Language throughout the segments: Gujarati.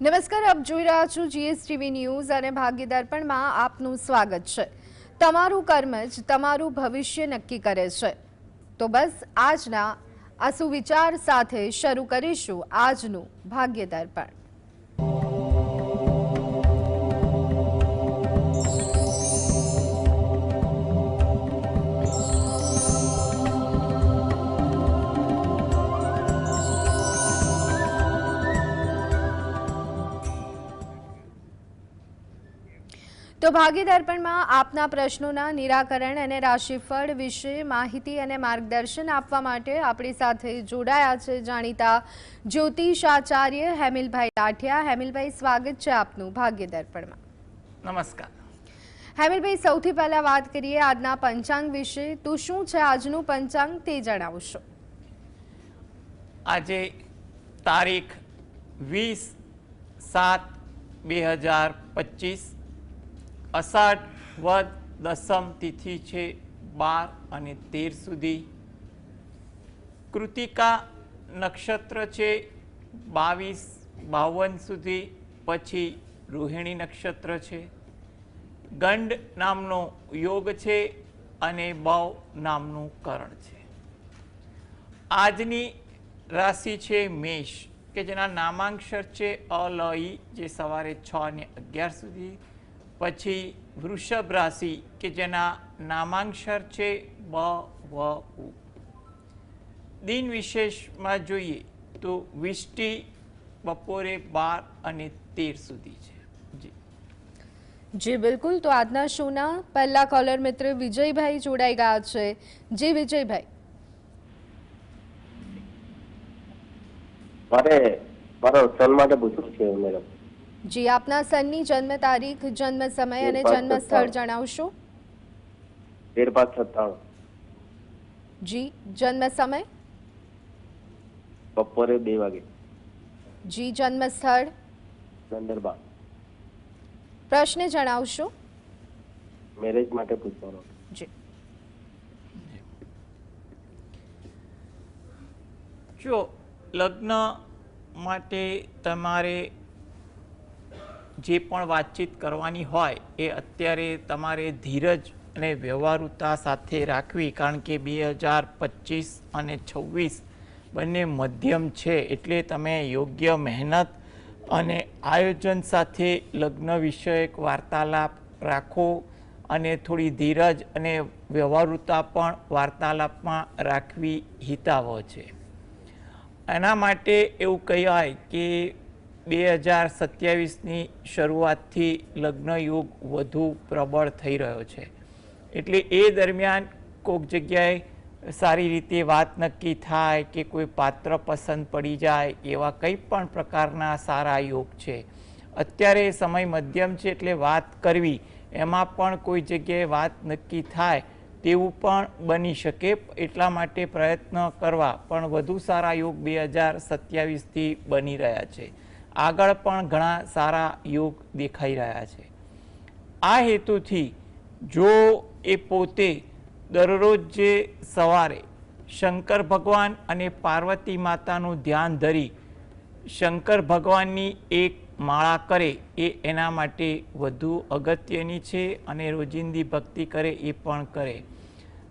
નમસ્કાર, આપ જોઈ રહ્યા છો જીએસટીવી ન્યૂઝ અને ભાગ્ય દર્પણમાં આપનું સ્વાગત છે। તમારું કર્મ જ તમારું ભવિષ્ય નક્કી કરે છે। તો બસ આજના આ સુવિચાર સાથે શરૂ કરીશું આજનું ભાગ્ય દર્પણ। તો ભાગ્ય દર્પણમાં આપના પ્રશ્નોના નિરાકરણ અને રાશિફળ વિશે માહિતી અને માર્ગદર્શન આપવા માટે આપણી સાથે જોડાયા છે જાણીતા જ્યોતિષ આચાર્ય હેમિલભાઈ લાઠિયા। હેમિલભાઈ, સ્વાગત છે આપનું ભાગ્ય દર્પણમાં। નમસ્કાર હેમિલભાઈ, સૌથી પહેલા વાત કરીએ આજના પંચાંગ વિશે। તો શું છે આજનું પંચાંગ તે જણાવશો? આજે તારીખ 20/7/2025 અષાઢ વદ દસમ તિથિ છે 12 અને 13 સુધી। કૃતિકા નક્ષત્ર છે 22-52 સુધી, પછી રોહિણી નક્ષત્ર છે। ગંડ નામનો યોગ છે અને બવ નામનું કરણ છે। આજની રાશિ છે મેષ, કે જેના નામાંક્ષર છે અ-લ-ઈ, જે સવારે 6:11 સુધી। પછી વૃષભ રાશિ, કે જેના નામાંક્ષર છે બ-વ-ઉ। દિન વિશેષમાં જોઈએ તો વિષ્ટિ બપોરે 12 અને 13 સુધી છે। જી બિલકુલ। તો આજના શોના પહેલા કોલર મિત્ર વિજયભાઈ જોડાઈ ગયા છે। જી વિજયભાઈ, મારો સન માટે પૂછવું છે મેડમ। જી આપના સનની જન્મ તારીખ, જન્મ સમય અને જન્મ સ્થળ જણાવશો? 13/5/97। જી જન્મ સમય? બપોરે 2 વાગે। જી જન્મ સ્થળ? નંદરબાર। પ્રશ્ન જણાવશો? મેરેજ માટે પૂછવાનો। જી જો લગ્ન માટે તમારે જે પણ વાતચીત કરવાની હોય એ અત્યારે તમારે ધીરજ અને વ્યવહારુતા સાથે રાખવી, કારણ કે 2025 અને 26 બંને મધ્યમ છે, એટલે તમે યોગ્ય મહેનત અને આયોજન સાથે લગ્ન વિષયક વાર્તાલાપ રાખો અને થોડી ધીરજ અને વ્યવહારુતા પણ વાર્તાલાપમાં રાખવી હિતાવહ છે। એના માટે એવું કહેવાય કે 2027ની શરૂઆતથી લગ્ન યોગ વધુ પ્રબળ થઈ રહ્યો છે, એટલે એ દરમિયાન કોઈક જગ્યાએ સારી રીતે વાત નક્કી થાય કે કોઈ પાત્ર પસંદ પડી જાય, એવા કંઈ પણ પ્રકારના સારા યોગ છે। અત્યારે સમય મધ્યમ છે, એટલે વાત કરવી એમાં પણ કોઈ જગ્યાએ વાત નક્કી થાય તેવું પણ બની શકે, એટલા માટે પ્રયત્ન કરવા પણ વધુ સારા યોગ 2027થી બની રહ્યા છે। આગળ પણ ઘણા સારા યોગ દેખાઈ રહ્યા છે। આ હેતુથી જો એ પોતે દરરોજ જે સવારે શંકર ભગવાન અને પાર્વતી માતાનું ધ્યાન ધરી શંકર ભગવાનની એક માળા કરે એ એના માટે વધુ અગત્યની છે, અને રોજિંદી ભક્તિ કરે એ પણ કરે।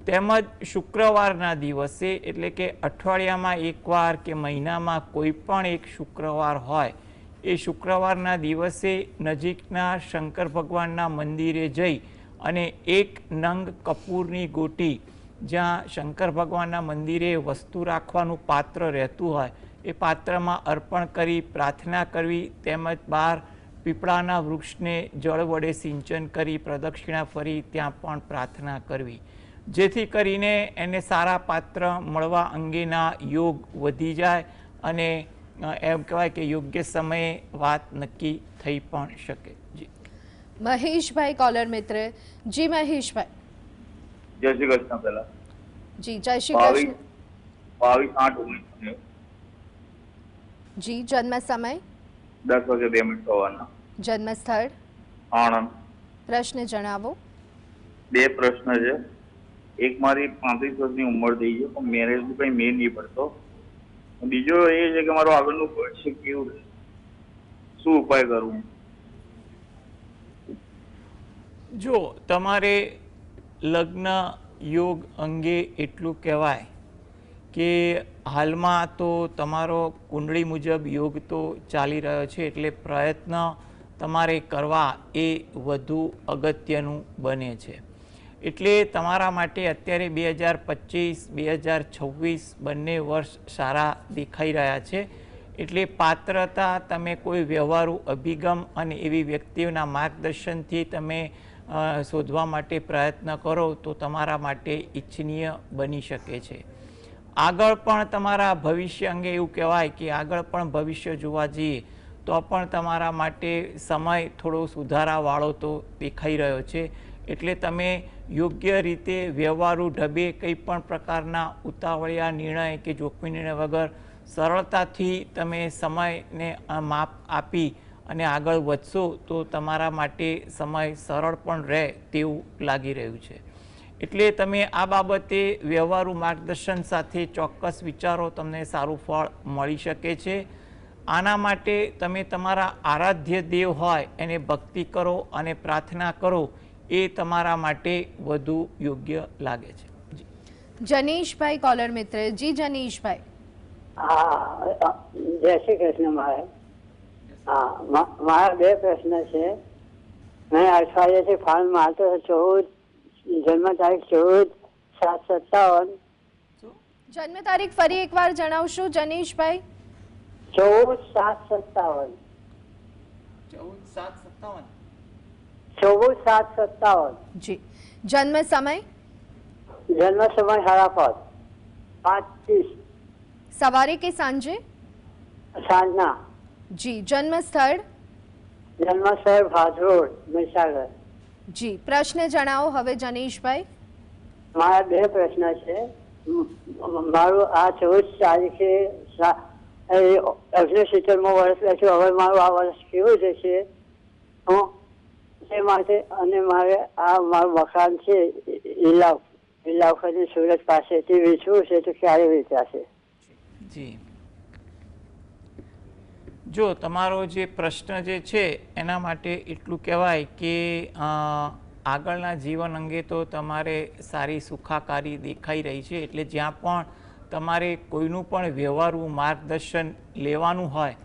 તેમજ શુક્રવારના દિવસે, એટલે કે અઠવાડિયામાં એકવાર કે મહિનામાં કોઈ પણ એક શુક્રવાર હોય, એ શુક્રવારના દિવસે નજીકના શંકર ભગવાનના મંદિરે જઈ અને એક નંગ કપૂરની ગોટી, જ્યાં શંકર ભગવાનના મંદિરે વસ્તુ રાખવાનું પાત્ર રહેતું હોય, એ પાત્રમાં અર્પણ કરી પ્રાર્થના કરવી, તેમજ બહાર પીપળાના વૃક્ષને જળ વડે સિંચન કરી પ્રદક્ષિણા ફરી ત્યાં પણ પ્રાર્થના કરવી, જેથી કરીને એને સારા પાત્ર મળવા અંગેના યોગ વધી જાય અને એમ કહેવાય કે યોગ્ય સમયે વાત નક્કી થઈ પણ શકે। જી મહેશભાઈ કોલર મિત્ર। જી મહેશભાઈ। જય શ્રી કૃષ્ણ। પહેલા જી જય શ્રી કૃષ્ણ। 22/8/1990। જી જન્મ સમય? 10:02 સવારના। જન્મ સ્થળ? આણંદ। પ્રશ્ન જણાવો। 2 પ્રશ્ન છે। એક, મારી 35 વર્ષની ઉંમર થઈ છે પણ મેરેજનું કંઈ મેળ નહીં પડતો। બીજો એ છે કે મારું આગળનું ભવિષ્ય કેવું રહે? શું ઉપાય કરવું? જો તમારે લગ્ન યોગ અંગે એટલું કહેવાય કે હાલમાં તો તમારો કુંડળી મુજબ યોગ તો ચાલી રહ્યો છે, એટલે પ્રયત્ન તમારે કરવા એ વધુ અગત્યનું બને છે. એટલે તમારા માટે અત્યારે 2025 2026 બંને વર્ષ સારા દેખાઈ રહ્યા છે. એટલે પાત્રતા તમે કોઈ વ્યવહારુ અભિગમ અને એવી વ્યક્તિઓના માર્ગદર્શનથી તમે શોધવા માટે પ્રયત્ન કરો તો તમારા માટે ઈચ્છનીય બની શકે છે. આગળ પણ તમારા ભવિષ્ય અંગે એવું કહેવાય કે આગળ પણ ભવિષ્ય જોવા જઈએ તો પણ તમારા માટે સમય થોડો સુધારાવાળો તો દેખાઈ રહ્યો છે. એટલે તમે યોગ્ય રીતે વ્યવહારુ ઢબે કંઈ પણ પ્રકારના ઉતાવળિયા નિર્ણય કે જોખમી નિર્ણય વગર સરળતાથી તમે સમયને માપ આપી અને આગળ વધશો તો તમારા માટે સમય સરળ પણ રહે તેવું લાગી રહ્યું છે. એટલે તમે આ બાબતે વ્યવહારુ માર્ગદર્શન સાથે ચોક્કસ વિચારો, તમને સારું ફળ મળી શકે છે. આના માટે તમે તમારા આરાધ્ય દેવ હોય એને ભક્તિ કરો અને પ્રાર્થના કરો, એ તમારા માટે વધુ યોગ્ય લાગે છે. જનીશભાઈ કોલર મિત્ર. જી જનીશભાઈ. હા, જય શ્રી કૃષ્ણ. મારા બે પ્રશ્ન છે. મેં અઠવાડિયેથી ફોર્મ મારતો 14 જન્મ તારીખ 14/7/57. જન્મ તારીખ ફરી એકવાર જણાવશો જનીશભાઈ? 14/7/57. 14/7/57. જી. જન્મ સમય? જન્મ સમય 5:30, 5:30 સવારે કે સાંજે? સાંજના. જી. જન્મ સ્થળ? જન્મ સ્થળ ભાદરોડ, મહીસાગર. જી. પ્રશ્ન જણાવો હવે જનીશભાઈ. મારા બે પ્રશ્ન છે. મારું આ 14 તારીખે 69મો વર્ષ બેઠું. હવે મારું આ વર્ષ કેવું જશે તે માટે, અને મારે આ મારું મકાન છે ઇલાવખની સુરત પાસે, તે વેચવું છે તો ક્યારે વેચાશે? જી. જો તમારો જે પ્રશ્ન જે છે એના માટે એટલું કહેવાય કે આગળના જીવન અંગે તો તમારે સારી સુખાકારી દેખાઈ રહી છે. એટલે જ્યાં પણ તમારે કોઈનું પણ વ્યવહારુ માર્ગદર્શન લેવાનું હોય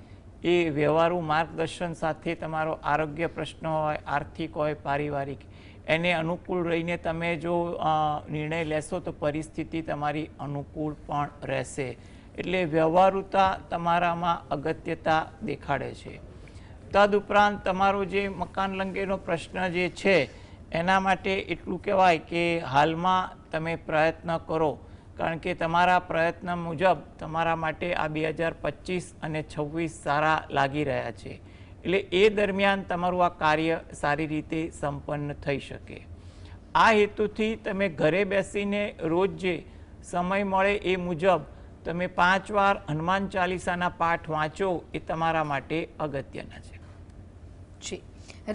એ વ્યવહારુ માર્ગદર્શન સાથે તમારો આરોગ્ય પ્રશ્ન હોય, આર્થિક હોય, પારિવારિક, એને અનુકૂળ રહીને તમે જો નિર્ણય લેશો તો પરિસ્થિતિ તમારી અનુકૂળ પણ રહેશે. એટલે વ્યવહારુતા તમારામાં અગત્યતા દેખાડે છે. તદુપરાંત તમારો જે મકાન અંગેનો પ્રશ્ન જે છે એના માટે એટલું કહેવાય કે હાલમાં તમે પ્રયત્ન કરો, કારણ કે તમારા પ્રયત્ન મુજબ તમારા માટે આ 2025 અને 26 સારા લાગી રહ્યા છે. એટલે એ દરમિયાન તમારું આ કાર્ય સારી રીતે સંપન્ન થઈ શકે. આ હેતુથી તમે ઘરે બેસીને રોજ જે સમય મળે એ મુજબ તમે 5 વાર હનુમાન ચાલીસાના પાઠ વાંચો, એ તમારા માટે અગત્યના છે. જી.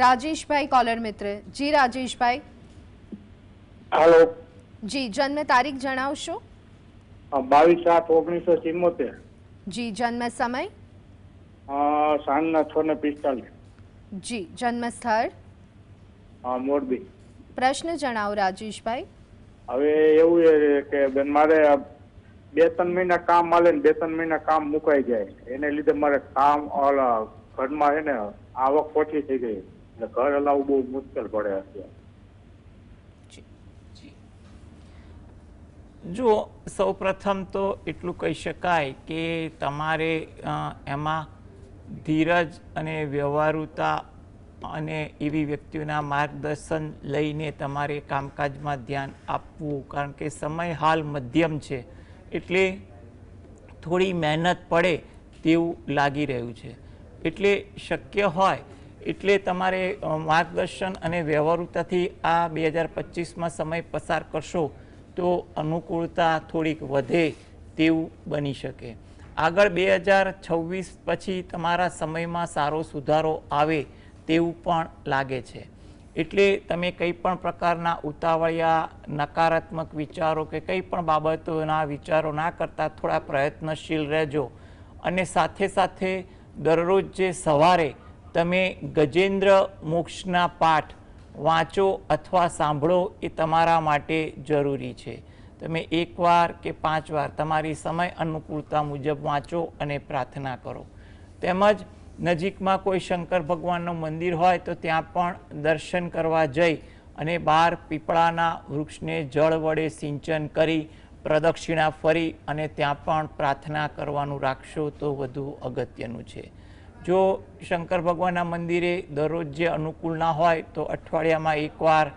રાજેશભાઈ કોલર મિત્ર. જી રાજેશભાઈ. હાલો. જી. જન્મ તારીખ જણાવશો? 22/7/1974. જી. જન્મ સમય? સાંજના 6:45. જી. જન્મ સ્થળ? મોરબી. પ્રશ્ન જણાવો રાજેશભાઈ. હવે એવું છે કે બેન, મારે 2-3 મહિના કામ હાલે ને 2-3 મહિના કામ મુકાઈ જાય, એને લીધે મારે કામ ઘરમાં છે ને આવક ઓછી થઈ ગઈ, એટલે ઘર હલાવવું બહુ મુશ્કેલ પડે અત્યારે. જો સૌપ્રથમ તો એટલું કહી શકાય કે તમારે એમાં ધીરજ અને વ્યવહારુતા અને એવી વ્યક્તિઓના માર્ગદર્શન લઈને તમારે કામકાજમાં ધ્યાન આપવું, કારણ કે સમય હાલ મધ્યમ છે, એટલે થોડી મહેનત પડે તેવું લાગી રહ્યું છે. એટલે શક્ય હોય એટલે તમારે માર્ગદર્શન અને વ્યવહારુતાથી આ 2025માં સમય પસાર કરશો તો અનુકૂળતા થોડીક વધે તેવું બની શકે. આગળ 2026 પછી તમારા સમયમાં સારો સુધારો આવે તેવું પણ લાગે છે. એટલે તમે કંઈ પણ પ્રકારના ઉતાવળિયા નકારાત્મક વિચારો કે કંઈ પણ બાબતોના વિચારો ના કરતા થોડા પ્રયત્નશીલ રહેજો. અને સાથે સાથે દરરોજ જે સવારે તમે ગજેન્દ્ર મોક્ષના પાઠ વાંચો અથવા સાંભળો એ તમારા માટે જરૂરી છે. તમે 1 વાર કે 5 વાર તમારી સમય અનુકૂળતા મુજબ વાંચો અને પ્રાર્થના કરો. તેમજ નજીકમાં કોઈ શંકર ભગવાનનું મંદિર હોય તો ત્યાં પણ દર્શન કરવા જઈ અને બહાર પીપળાના વૃક્ષને જળ વડે સિંચન કરી પ્રદક્ષિણા ફરી અને ત્યાં પણ પ્રાર્થના કરવાનું રાખશો તો વધુ અગત્યનું છે. જો શંકર ભગવાનના મંદિરે દરરોજ જે અનુકૂળ ના હોય તો અઠવાડિયામાં 1 વાર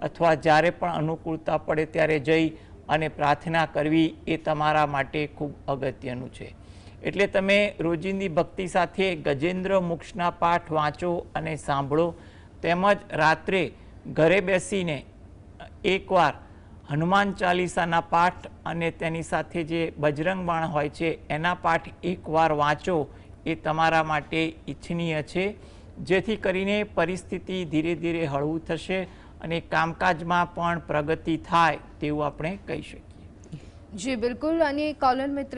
અથવા જ્યારે પણ અનુકૂળતા પડે ત્યારે જઈ અને પ્રાર્થના કરવી એ તમારા માટે ખૂબ અગત્યનું છે. એટલે તમે રોજિંદી ભક્તિ સાથે ગજેન્દ્ર મોક્ષના પાઠ વાંચો અને સાંભળો. તેમજ રાત્રે ઘરે બેસીને 1 વાર હનુમાન ચાલીસાના પાઠ અને તેની સાથે જે બજરંગ બાણ હોય છે એના પાઠ 1 વાર વાંચો એ તમારા માટે ઈચ્છનીય છે, જેથી કરીને પરિસ્થિતિ ધીરે ધીરે હળવું થશે અને કામકાજમાં પણ પ્રગતિ થાય તેવું આપણે કહી શકીએ. જી બિલકુલ. અને કોલર મિત્ર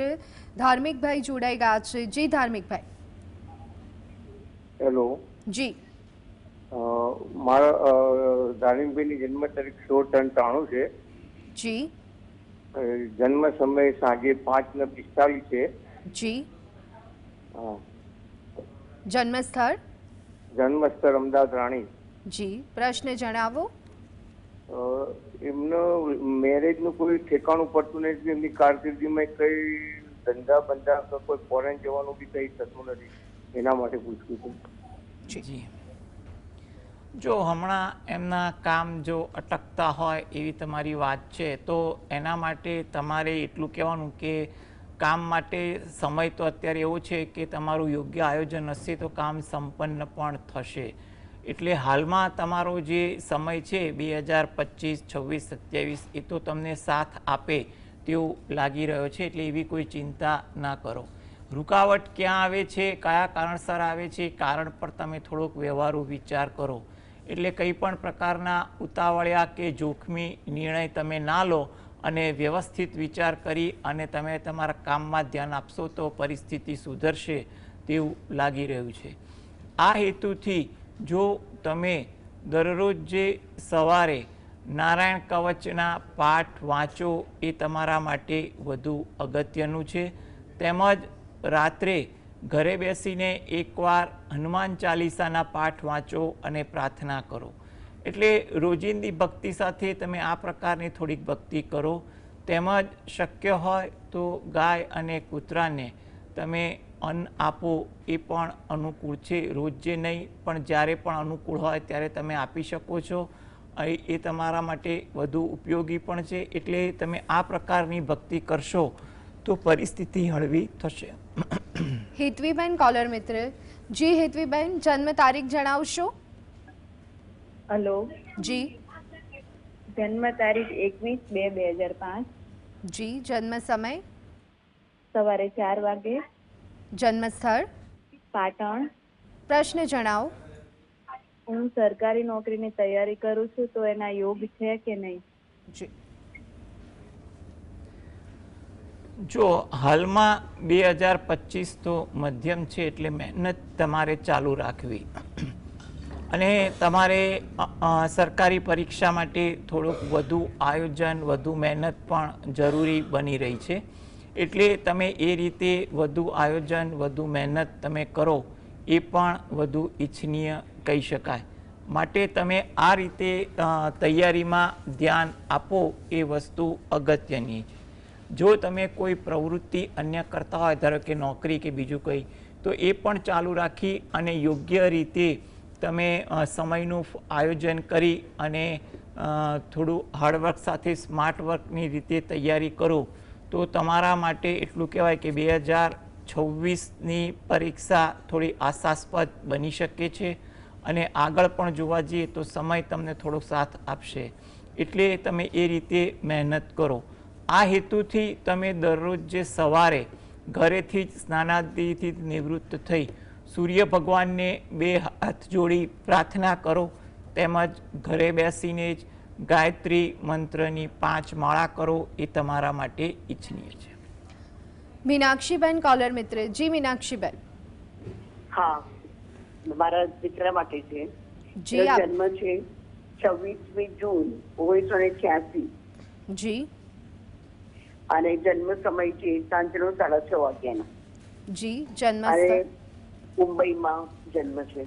ધાર્મિકભાઈ જોડાઈ ગયા છે. જી ધાર્મિકભાઈ. હેલો જી. મારા ધાર્મિકભાઈની જન્મ તારીખ 16/3/93 છે. જી. જન્મ સમય સાંજે 5:45 છે. જી. હા. જન્મસ્થળ? જન્મસ્થળ અમદાવાદ રાણી. જી. પ્રશ્ન જણાવો. એમનું મેરેજનું કોઈ ઠેકાણું પડતું નથી. એમની કારકિર્દીમાં કઈ ધંધા બંધા કે કોઈ ફોરેન જવાનું બી કઈ થતું નથી. એના માટે પૂછવું હતું. જી. જો હમણાં એમના કામ જો અટકતા હોય એવી તમારી વાત છે તો એના માટે તમારે એટલું કહેવાનું કે કામ માટે સમય તો અત્યારે એવો છે કે તમારું યોગ્ય આયોજન હશે તો કામ સંપન્ન પણ થશે. એટલે હાલમાં તમારો જે સમય છે 2025, 26, 27 એ તો તમને સાથ આપે તેવું લાગી રહ્યો છે. એટલે એવી કોઈ ચિંતા ના કરો. રૂકાવટ ક્યાં આવે છે, કયા કારણસર આવે છે, કારણ પર તમે થોડોક વ્યવહારુ વિચાર કરો. એટલે કંઈ પણ પ્રકારના ઉતાવળિયા કે જોખમી નિર્ણય તમે ના લો અને વ્યવસ્થિત વિચાર કરી અને તમે તમારા કામમાં ધ્યાન આપશો તો પરિસ્થિતિ સુધરશે તેવું લાગી રહ્યું છે. આ હેતુથી જો તમે દરરોજ જે સવારે નારાયણ કવચના પાઠ વાંચો એ તમારા માટે વધુ અગત્યનું છે. તેમજ રાત્રે ઘરે બેસીને 1 વાર હનુમાન ચાલીસાના પાઠ વાંચો અને પ્રાર્થના કરો. એટલે રોજિંદી ભક્તિ સાથે તમે આ પ્રકારની થોડીક ભક્તિ કરો. તેમજ શક્ય હોય તો ગાય અને કૂતરાને તમે અન્ન આપો એ પણ અનુકૂળ છે. રોજ નહીં પણ જ્યારે પણ અનુકૂળ હોય ત્યારે તમે આપી શકો છો. એ તમારા માટે વધુ ઉપયોગી પણ છે. એટલે તમે આ પ્રકારની ભક્તિ કરશો તો પરિસ્થિતિ હળવી થશે. હેતવીબેન કોલર મિત્ર. જી હેતવીબેન, જન્મ તારીખ જણાવશો? હલો. જી. જન્મ તારીખ 21/2/2005. જી. જન્મ સમય? સવારે 4 વાગે. જન્મસ્થળ? પાટણ. પ્રશ્ન જણાવો. હું સરકારી નોકરીની તૈયારી કરું છું તો એના યોગ છે કે નહીં? જી. જો હાલમાં 2025 તો મધ્યમ છે એટલે મહેનત તમારે ચાલુ રાખવી અને તમારે સરકારી પરીક્ષા માટે થોડુંક વધુ આયોજન, વધુ મહેનત પણ જરૂરી બની રહી છે. એટલે તમે એ રીતે વધુ આયોજન, વધુ મહેનત તમે કરો એ પણ વધુ ઈચ્છનીય કહી શકાય. માટે તમે આ રીતે તૈયારીમાં ધ્યાન આપો એ વસ્તુ અગત્યની છે. જો તમે કોઈ પ્રવૃત્તિ અન્ય કરતા હોય, ધારો કે નોકરી કે બીજું કંઈ, તો એ પણ ચાલુ રાખી અને યોગ્ય રીતે તમે સમયનું આયોજન કરી અને થોડું હાર્ડવર્ક સાથે સ્માર્ટ વર્કની રીતે તૈયારી કરો તો તમારા માટે એટલું કહેવાય કે 2026ની પરીક્ષા થોડી આશાસ્પદ બની શકે છે અને આગળ પણ જોવા જઈએ તો સમય તમને થોડો સાથ આપશે. એટલે તમે એ રીતે મહેનત કરો. આ હેતુથી તમે દરરોજ જે સવારે ઘરેથી જ સ્નાનાદિથી નિવૃત્ત થઈ સૂર્ય ભગવાનને 2 હાથ જોડી પ્રાર્થના કરો. તેમજ ઘરે બેસીને જ ગાયત્રી મંત્રની 5 માળા કરો એ તમારા માટે ઈચ્છનીય છે. મીનાક્ષીબેન કોલર મિત્ર. જી મીનાક્ષીબેન. હા. મારા દીકરા માટે છે. જી એનો આપ જન્મ છે 26મી જૂન 1986 જી અને જન્મ સમય છે સાંજનો 6:30 વાગ્યાનો જી જન્મ અને સ્થળ મુંબઈમાં જન્મ છે.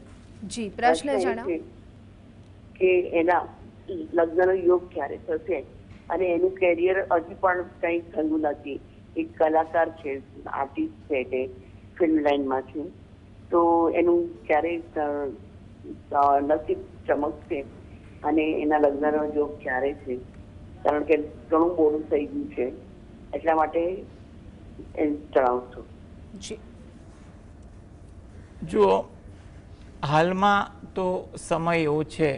જી પ્રશ્ન પ્રશ્ન એ જણાવો. છે કે એના લગ્નનો યોગ ક્યારે થશે અને એનું કેરિયર હજી પણ કંઈ થયું નથી. એક કલાકાર છે, આર્ટિસ્ટ છે, તે ફિલ્મ લાઈનમાં છે, તો એનું ક્યારે નસીબ ચમકશે અને એના લગ્નનો યોગ ક્યારે છે, કારણ કે ઘણું મોડું થઈ ગયું છે, એટલા માટે એમ જણાવશો. જી જુઓ, હાલમાં તો સમય એવો છે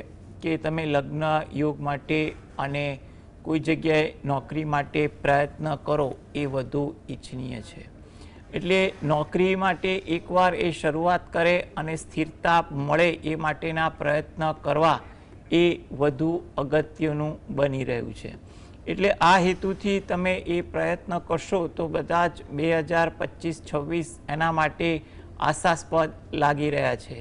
કે તમે લગ્ન યોગ માટે અને કોઈ જગ્યાએ નોકરી માટે પ્રયત્ન કરો એ વધુ ઈચ્છનીય છે. એટલે નોકરી માટે એકવાર એ શરૂઆત કરે અને સ્થિરતા મળે એ માટેના પ્રયત્ન કરવા એ વધુ અગત્યનું બની રહ્યું છે. એટલે આ હેતુથી તમે એ પ્રયત્ન કરશો તો બધા જ 2025-26 એના માટે આશાસ્પદ લાગી રહ્યા છે.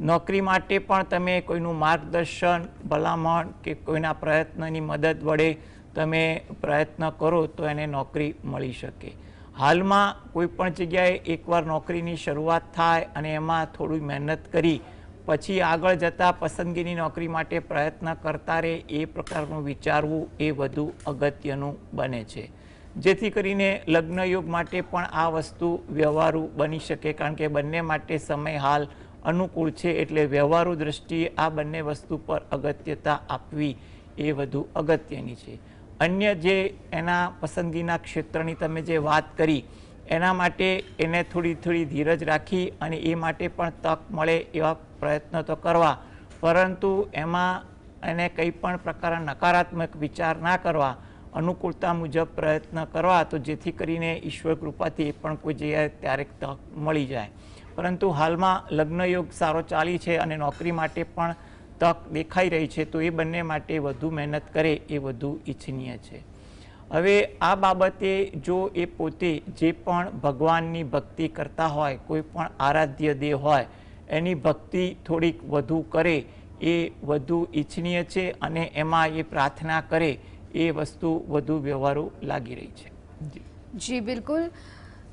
નોકરી માટે પણ તમે કોઈનું માર્ગદર્શન, ભલામણ કે કોઈના પ્રયત્નની મદદ વડે તમે પ્રયત્ન કરો તો એને નોકરી મળી શકે. હાલમાં કોઈ પણ જગ્યાએ એકવાર નોકરીની શરૂઆત થાય અને એમાં થોડી મહેનત કરી પછી આગળ જતાં પસંદગીની નોકરી માટે પ્રયત્ન કરતા રહે એ પ્રકારનું વિચારવું એ વધુ અગત્યનું બને છે. જેથી કરીને લગ્નયોગ માટે પણ આ વસ્તુ વ્યવહારુ બની શકે, કારણ કે બંને માટે સમય હાલ અનુકૂળ છે. એટલે વ્યવહારુ દ્રષ્ટિએ આ બંને વસ્તુ પર અગત્યતા આપવી એ વધુ અગત્યની છે. અન્ય જે એના પસંદગીના ક્ષેત્રની તમે જે વાત કરી એના માટે એને થોડી ધીરજ રાખી અને એ માટે પણ તક મળે એવા પ્રયત્નો તો કરવા, પરંતુ એમાં એને કંઈ પણ પ્રકારના નકારાત્મક વિચાર ના કરવા, અનુકૂળતા મુજબ પ્રયત્ન કરવા, તો જેથી કરીને ઈશ્વર કૃપાથી એ પણ કોઈ જગ્યાએ ક્યારેક તક મળી જાય. પરંતુ હાલમાં લગ્નયોગ સારો ચાલી છે અને નોકરી માટે પણ તક દેખાઈ રહી છે, તો એ બંને માટે વધુ મહેનત કરે એ વધુ ઈચ્છનીય છે. હવે આ બાબતે જો એ પોતે જે પણ ભગવાનની ભક્તિ કરતા હોય, કોઈ પણ આરાધ્ય દેવ હોય, એની ભક્તિ થોડીક વધુ કરે એ વધુ ઈચ્છનીય છે અને એમાં એ પ્રાર્થના કરે એ વસ્તુ વધુ વ્યવહારુ લાગી રહી છે. જી બિલકુલ.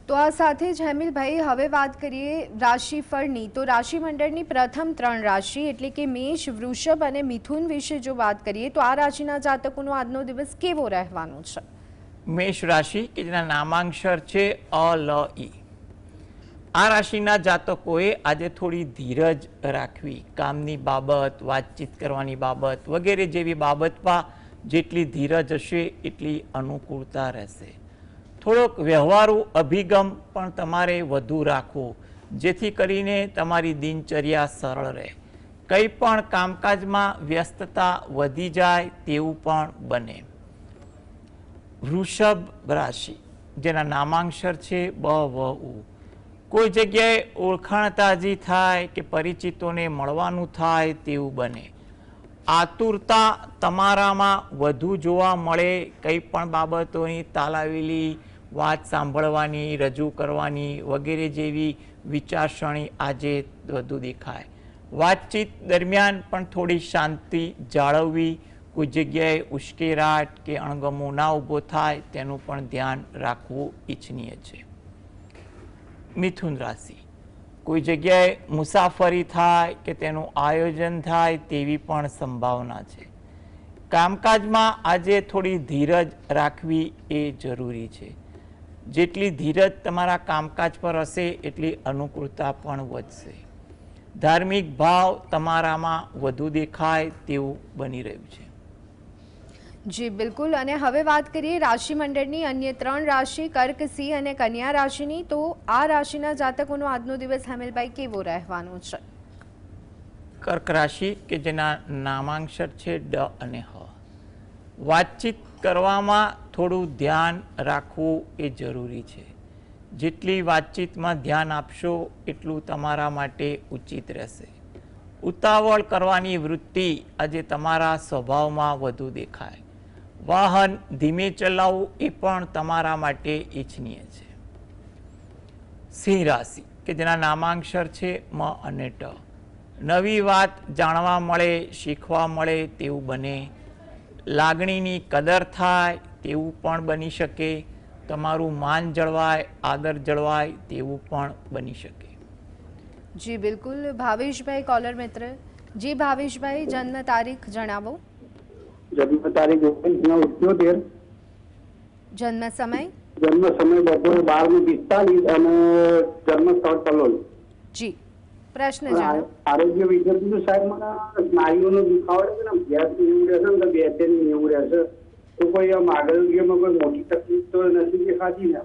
તો આ સાથે જ હેમિલભાઈ હવે વાત કરીએ રાશિફળની. તો રાશિ મંડળની પ્રથમ 3 રાશિ એટલે કે મેષ, વૃષભ અને મિથુન વિશે જો વાત કરીએ તો આ રાશિના જાતકોનો આજનો દિવસ કેવો રહેવાનો છે? મેષ રાશિ કે જેના નામાંક્ષર છે અ, લ, ઈ. આ રાશિના જાતકોએ આજે થોડી ધીરજ રાખવી. કામની બાબત, વાતચીત કરવાની બાબત વગેરે જેવી બાબતમાં જેટલી ધીરજ હશે એટલી અનુકૂળતા રહેશે. થોડોક વ્યવહારુ અભિગમ પણ તમારે વધુ રાખવો, જેથી કરીને તમારી દિનચર્યા સરળ રહે. કંઈ પણ કામકાજમાં વ્યસ્તતા વધી જાય તેવું પણ બને. વૃષભ રાશિ જેના નામાંક્ષર છે બ, વ, ઉ. કોઈ જગ્યાએ ઓળખાણ તાજી થાય કે પરિચિતોને મળવાનું થાય તેવું બને. આતુરતા તમારામાં વધુ જોવા મળે. કંઈ પણ બાબતોની તાલાવેલી વાત સાંભળવાની, રજૂ કરવાની વગેરે જેવી વિચારસરણી આજે વધુ દેખાય. વાતચીત દરમિયાન પણ થોડી શાંતિ જાળવવી. કોઈ જગ્યાએ ઉશ્કેરાટ કે અણગમો ના ઊભો થાય તેનું પણ ધ્યાન રાખવું ઈચ્છનીય છે. મિથુન રાશિ કોઈ જગ્યાએ મુસાફરી થાય કે તેનું આયોજન થાય તેવી પણ સંભાવના છે. કામકાજમાં આજે થોડી ધીરજ રાખવી એ જરૂરી છે. જેટલી ધીરજ તમારા કામકાજ પર હશે એટલી અનુકૂળતા પણ વધશે. ધાર્મિક ભાવ તમારામાં વધુ દેખાય તેવું બની રહ્યું છે. જી બિલકુલ. અને હવે વાત કરીએ રાશિ મંડળની અન્ય 3 રાશિ કર્ક, સિંહ અને કન્યા રાશિની. તો આ રાશિના જાતકોનો આજનો દિવસ હેમિલભાઈ કેવો રહેવાનો છે? કર્ક રાશિ કે જેના નામાંક્ષર છે ડ અને હ. વાતચીત કરવામાં થોડું ધ્યાન રાખવું એ જરૂરી છે. જેટલી વાતચીતમાં ધ્યાન આપશો એટલું તમારા માટે ઉચિત રહેશે. ઉતાવળ કરવાની વૃત્તિ આજે તમારા સ્વભાવમાં વધુ દેખાય. વાહન ધીમે ચલાવવું એ પણ તમારા માટે ઈચ્છનીય છે. સિંહ રાશિ કે જેના નામાંક્ષર છે મ અને ટ. નવી વાત જાણવા મળે, શીખવા મળે તેવું બને, લાગણીની કદર થાય તેવું પણ બની શકે, તમારું માન જળવાય, આદર જળવાય તેવું પણ બની શકે. જી બિલકુલ. ભાવેશભાઈ કોલર મિત્ર. જી ભાવેશભાઈ, જન્મ તારીખ જણાવો. જન્મ તારીખ 19/78. જન્મ સમય? જન્મ સમય બપોરે 12:45 અને જન્મ સ્થળ તલોલ. જી, પ્રશ્ન જણાવો. આરોગ્ય વિદ્યાર્થી સાહેબ, મને સ્નાયુનો દુખાવો છે ને, ગેસ એવું રહેશે ને, બેચેની એવું રહેશે, તો કોઈ આમ આરોગ્યમાં કોઈ મોટી તકલીફ તો નથી દેખાતી ને?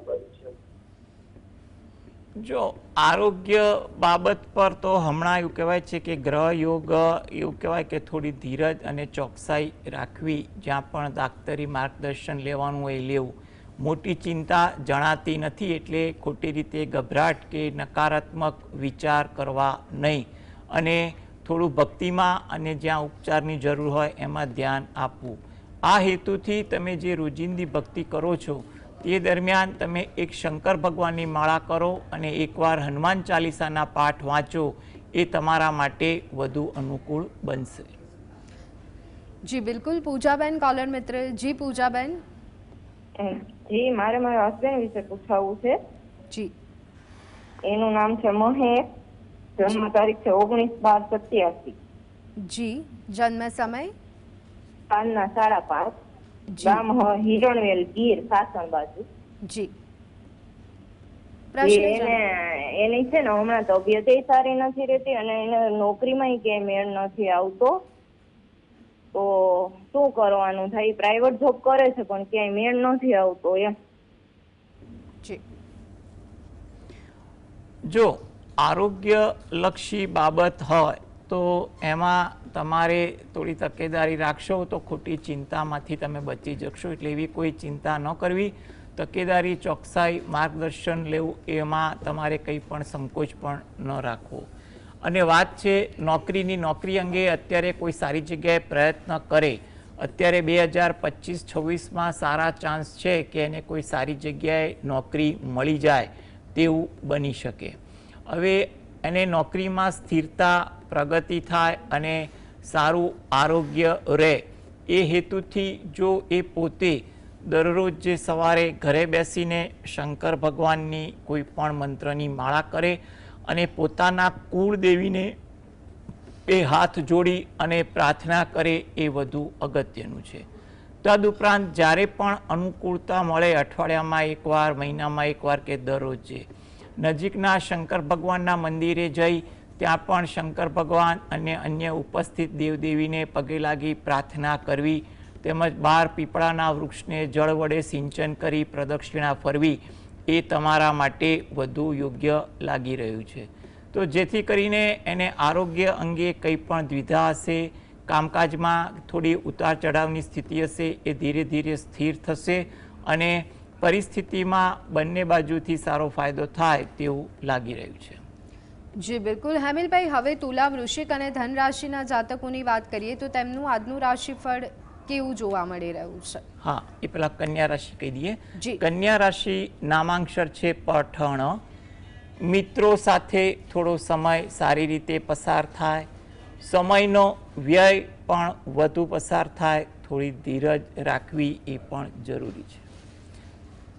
જો આરોગ્ય બાબત પર તો હમણાં એવું કહેવાય છે કે ગ્રહ યોગ એવું કહેવાય કે થોડી ધીરજ અને ચોકસાઈ રાખવી, જ્યાં પણ દાક્તરી માર્ગદર્શન લેવાનું હોય લેવું. મોટી ચિંતા જણાતી નથી એટલે ખોટી રીતે ગભરાટ કે નકારાત્મક વિચાર કરવા નહીં, અને થોડું ભક્તિમાં અને જ્યાં ઉપચારની જરૂર હોય એમાં ધ્યાન આપવું. આ હેતુથી તમે જે રોજિંદી ભક્તિ કરો છો તે દરમિયાન તમે એક શંકર ભગવાનની માળા કરો અને એકવાર હનુમાન ચાલીસાના પાઠ વાંચો, એ તમારા માટે વધુ અનુકૂળ બનશે. જી બિલકુલ. પૂજાબેન કોલર મિત્ર. જી પૂજાબેન. જી, મારે મારા હસબન્ડ વિશે પૂછાવવું છે. જી. એનું નામ છે મહેશ, જન્મ તારીખ છે 19/12/87. જી, જન્મ સમય? સાંજના 5:30. ગામ હિરણવેલ, ગીર, સાસણ બાજુ. જી, એની છે ને હમણાં તબિયત સારી નથી રહેતી અને એને નોકરીમાં ક્યાંય મેળ નથી આવતો, તો શું કરવાનું થાય? પ્રાઇવેટ જોબ કરે છે પણ ક્યાંય મેળ નથી આવતો એમ. જી, જો આરોગ્ય લક્ષી બાબત હોય તો એમાં તમારે થોડી તકેદારી રાખશો તો ખોટી ચિંતામાંથી તમે બચી શકશો. એટલે એવી કોઈ ચિંતા ન કરવી, તકેદારી, ચોકસાઈ, માર્ગદર્શન લેવું, એમાં તમારે કંઈ પણ સંકોચ પણ ન રાખવો. અને વાત છે નોકરીની. નોકરી અંગે અત્યારે કોઈ સારી જગ્યાએ પ્રયત્ન કરે, અત્યારે 2025-26માં સારા ચાન્સ છે કે એને કોઈ સારી જગ્યાએ નોકરી મળી જાય તેવું બની શકે. હવે એને નોકરીમાં સ્થિરતા, પ્રગતિ થાય અને સારું આરોગ્ય રહે, એ હેતુથી જો એ પોતે દરરોજ જે સવારે ઘરે બેસીને શંકર ભગવાનની કોઈ પણ મંત્રની માળા કરે અને પોતાના કુળદેવીને એ હાથ જોડી અને પ્રાર્થના કરે, એ વધુ અગત્યનું છે. તદુપરાંત જ્યારે પણ અનુકૂળતા મળે, અઠવાડિયામાં એકવાર, મહિનામાં એકવાર કે દરરોજે નજીકના શંકર ભગવાનના મંદિરે જઈ ત્યાં પણ શંકર ભગવાન અને અન્ય ઉપસ્થિત દેવદેવીને પગે લાગી પ્રાર્થના કરવી, તેમજ 12 પીપળાના વૃક્ષને જળ વડે સિંચન કરી પ્રદક્ષિણા ફરવી, એ તમારા માટે વધુ યોગ્ય લાગી રહ્યું છે. તો જેથી કરીને એને આરોગ્ય અંગે કંઈ પણ દ્વિધા હશે, કામકાજમાં થોડી ઉતાર ચઢાવની સ્થિતિ હશે, એ ધીરે ધીરે સ્થિર થશે અને પરિસ્થિતિમાં બંને બાજુથી સારો ફાયદો થાય તેવું લાગી રહ્યું છે. જી બિલકુલ. હેમિલભાઈ, હવે તુલા, વૃશ્ચિક અને ધન રાશિના જાતકોની વાત કરીએ તો તેમનું આજનું રાશિફળ કેવું જોવા મળી રહ્યું છે? હા, એ પેલા કન્યા રાશિ કહી દઈએ. જી. કન્યા રાશિ નામાંક્ષર છે પઠણ. મિત્રો સાથે થોડો સમય સારી રીતે પસાર થાય, સમયનો વ્યય પણ વધુ પસાર થાય, થોડી ધીરજ રાખવી એ પણ જરૂરી છે.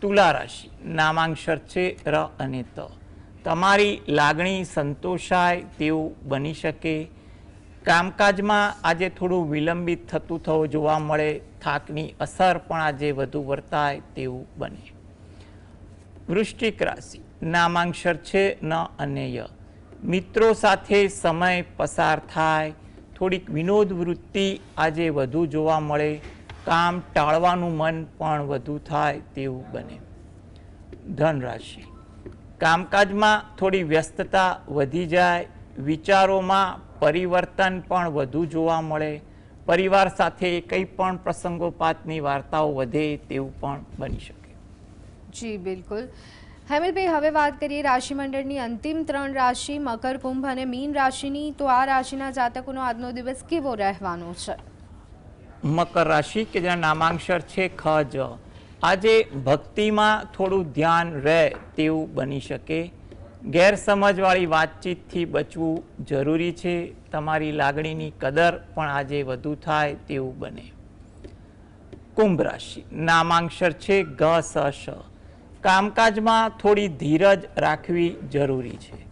તુલા રાશિ નામાંક્ષર છે ર અને ત. તમારી લાગણી સંતોષાય તેવું બની શકે. કામકાજમાં આજે થોડું વિલંબિત થતું જોવા મળે, થાકની અસર પણ આજે વધુ વર્તાય તેવું બને. વૃશ્ચિક રાશિ નામાંક્ષર છે ન અને ય. મિત્રો સાથે સમય પસાર થાય, થોડીક વિનોદ વૃત્તિ આજે વધુ જોવા મળે, કામ ટાળવાનું મન પણ વધુ થાય તેવું બને. ધન રાશિ કામકાજમાં થોડી વ્યસ્તતા વધી જાય, વિચારોમાં પરિવર્તન પણ વધુ જોવા મળે, પરિવાર સાથે કંઈ પણ પ્રસંગોપાતની વાર્તાઓ વધે તેવું પણ બની શકે. જી બિલકુલ. હેમિલભાઈ, હવે વાત કરીએ રાશિમંડળની અંતિમ 3 રાશિ મકર, કુંભ અને મીન રાશિની. તો આ રાશિના જાતકોનો આજનો દિવસ કેવો રહેવાનો છે? મકર રાશિ કે જેના નામાંક્ષર છે ખ જ. આજે ભક્તિમાં થોડું ધ્યાન રહે તેવું બની શકે. ગેરસમજવાળી વાતચીતથી બચવું જરૂરી છે. તમારી લાગણીની કદર પણ આજે વધુ થાય તેવું બને. કુંભ રાશિ, નામાંક્ષર છે ગ સ શ. કામકાજમાં થોડી ધીરજ રાખવી જરૂરી છે.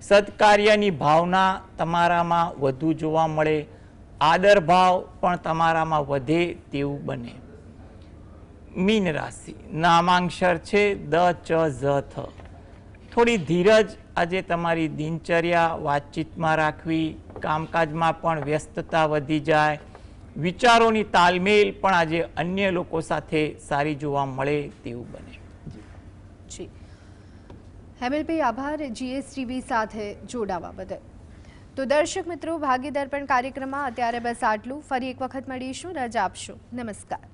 સત્કાર્યની ભાવના તમારામાં વધુ જોવા મળે. આદર ભાવ પણ તમારામાં વધે તેવું બને. મીન રાશિ, નામાંક્ષર છે દ ચ ઝ થ. થોડી ધીરજ આજે તમારી દિનચર્યા વાતચીતમાં રાખવી. કામકાજમાં પણ વ્યસ્તતા વધી જાય. વિચારોની તાલમેલ પણ આજે અન્ય લોકો સાથે સારી જોવા મળે તેવું બને. જી હેમલભાઈ, આભાર GSTV સાથે જોડાવા બદલ. તો દર્શક મિત્રો, ભાગ્ય દર્પણ કાર્યક્રમમાં અત્યારે બસ આટલું. ફરી એક વખત મળીશું. રજા આપશો. નમસ્કાર.